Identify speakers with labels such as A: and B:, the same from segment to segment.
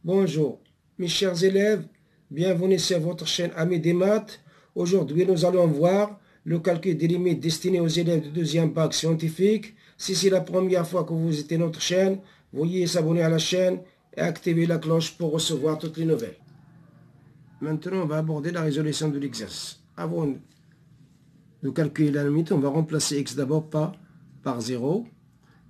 A: Bonjour, mes chers élèves, bienvenue sur votre chaîne Amis des maths. Aujourd'hui, nous allons voir le calcul des limites destiné aux élèves de deuxième bac scientifique. Si c'est la première fois que vous visitez notre chaîne, veuillez s'abonner à la chaîne et activer la cloche pour recevoir toutes les nouvelles. Maintenant, on va aborder la résolution de l'exercice. Avant de calculer la limite, on va remplacer x d'abord par 0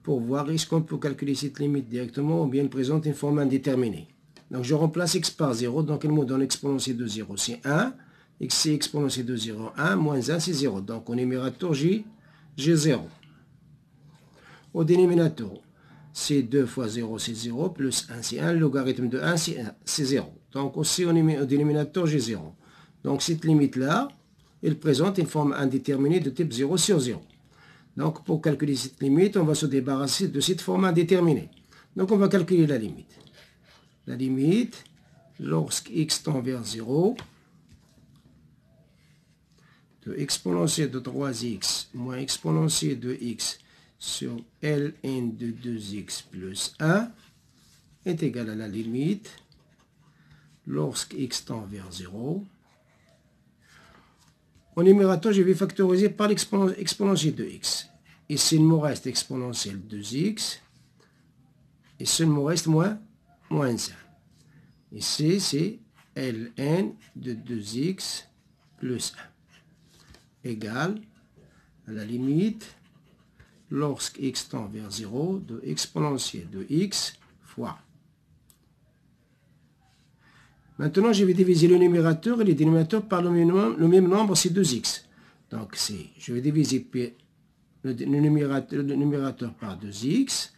A: pour voir est-ce qu'on peut calculer cette limite directement ou bien elle présente une forme indéterminée. Donc je remplace x par 0, donc elle me donne exponentiel de 0, c'est 1. X c'est exponentiel de 0, 1, moins 1 c'est 0. Donc au numérateur j'ai 0. Au dénominateur, c'est 2 fois 0 c'est 0, plus 1 c'est 1, le logarithme de 1 c'est 0. Donc aussi au dénominateur j'ai 0. Donc cette limite-là, elle présente une forme indéterminée de type 0 sur 0. Donc pour calculer cette limite, on va se débarrasser de cette forme indéterminée. Donc on va calculer la limite. La limite, lorsque x tend vers 0, de exponentiel de 3x moins exponentiel de x sur ln de 2x plus 1 est égal à la limite, lorsque x tend vers 0. Au numérateur, je vais factoriser par l'exponentiel de x. Ici, il me reste exponentiel 2x. Ici, il me reste moins 1. Ici, c'est ln de 2x plus 1 égale à la limite, lorsque x tend vers 0, de exponentiel de x fois. Maintenant, je vais diviser le numérateur et le dénominateur par le même nombre, c'est 2x. Donc, je vais diviser le numérateur par 2x,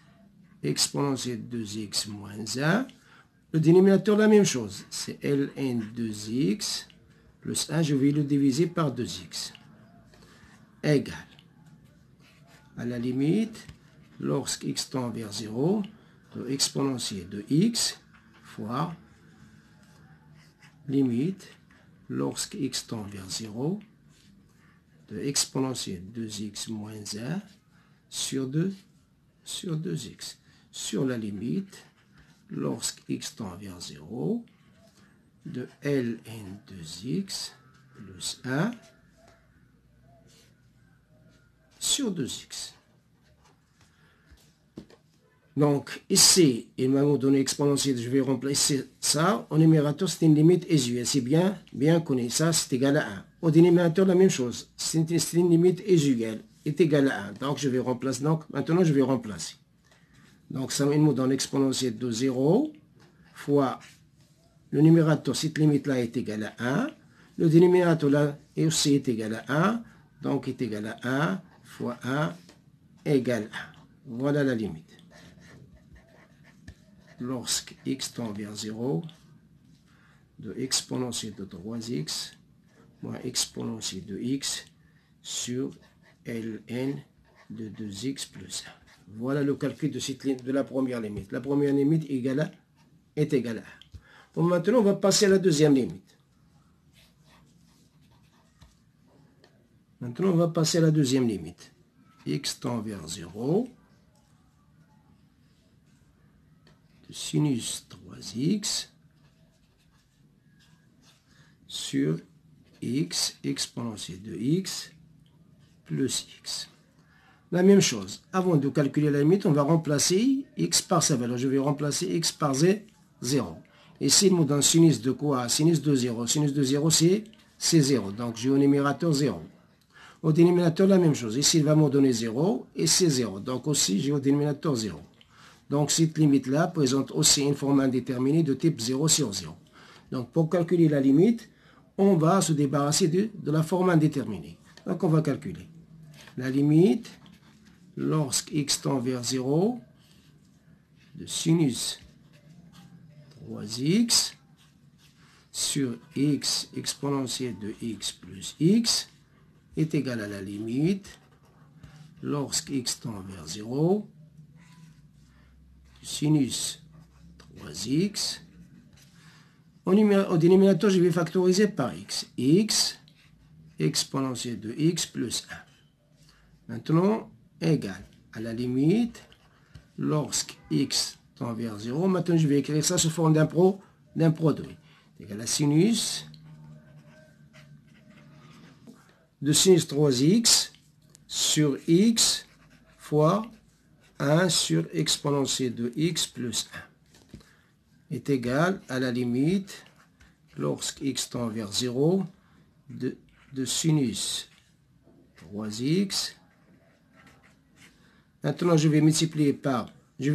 A: exponentiel 2x moins 1. Le dénominateur, la même chose, c'est ln 2x plus 1, je vais le diviser par 2x. Égal à la limite, lorsque x tend vers 0, de exponentiel de x fois limite, lorsque x tend vers 0, de exponentiel 2x moins 1 sur 2x. Sur la limite, lorsque x tend vers 0, de ln 2x plus 1 sur 2x. Donc, ici, il m'a donné exponentiel, je vais remplacer ça. Au numérateur, c'est une limite usuelle. C'est bien connu. Ça, c'est égal à 1. Au dénominateur, la même chose. C'est une limite usuelle. Est égal à 1. Donc, je vais remplacer. Donc, maintenant, je vais remplacer. Donc, ça me donne exponentiel de 0 fois le numérateur, cette limite-là est égale à 1. Le dénominateur, là, aussi est égal à 1. Donc, est égal à 1 fois 1 égale 1. Voilà la limite. Lorsque x tend vers 0, de exponentiel de 3x moins exponentiel de x sur ln de 2x plus 1. Voilà le calcul de la première limite. La première limite est égale à 1. Bon, maintenant, on va passer à la deuxième limite. Maintenant, on va passer à la deuxième limite. X tend vers 0. De sinus 3x sur x exponentiel de x plus x. La même chose. Avant de calculer la limite, on va remplacer x par sa valeur. Je vais remplacer x par 0. Ici, il me donne sinus de quoi? Sinus de 0. Sinus de 0, c'est 0. Donc, j'ai au numérateur 0. Au dénominateur, la même chose. Ici, il va me donner 0 et c'est 0. Donc, aussi, j'ai au dénominateur 0. Donc, cette limite-là présente aussi une forme indéterminée de type 0 sur 0. Donc, pour calculer la limite, on va se débarrasser de la forme indéterminée. Donc, on va calculer. La limite, lorsque x tend vers 0, de sinus 3x sur x exponentiel de x plus x est égal à la limite, lorsque x tend vers 0, sinus 3x. Au dénominateur, je vais factoriser par x. X exponentiel de x plus 1. Maintenant, égal à la limite, lorsque x tend vers 0. Maintenant, je vais écrire ça sous forme d'un produit. Égal à sinus de sinus 3x sur x fois 1 sur exponentielle de x plus 1 est égal à la limite, lorsque x tend vers 0, de sinus 3x. Maintenant, je vais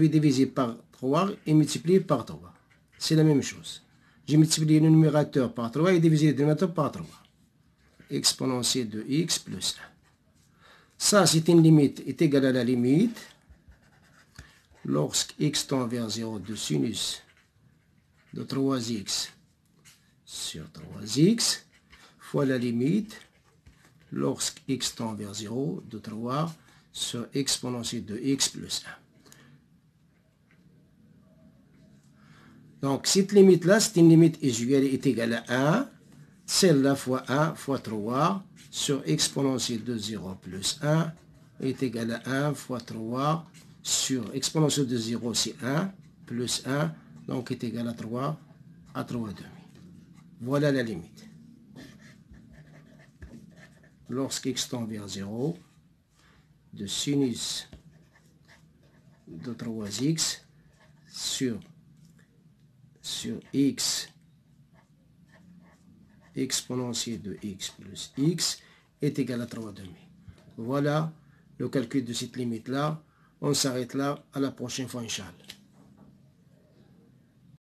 A: diviser par 3 et multiplier par 3. C'est la même chose. J'ai multiplié le numérateur par 3 et divisé le dénominateur par 3. Exponentielle de x plus 1. Ça, c'est une limite est égale à la limite, lorsque x tend vers 0, de sinus de 3x sur 3x, fois la limite, lorsque x tend vers 0, de 3 sur exponentielle de x plus 1. Donc, cette limite-là, c'est une limite usuelle est égale à 1. Celle-là fois 1 fois 3 sur exponentielle de 0 plus 1 est égal à 1 fois 3 sur exponentielle de 0, c'est 1, plus 1, donc est égal à 3 demi. Voilà la limite. Lorsque x tend vers 0, de sinus de 3x sur x exponentielle de x plus x est égal à 3 demi. Voilà le calcul de cette limite-là. On s'arrête là. À la prochaine fois, Inch'Allah.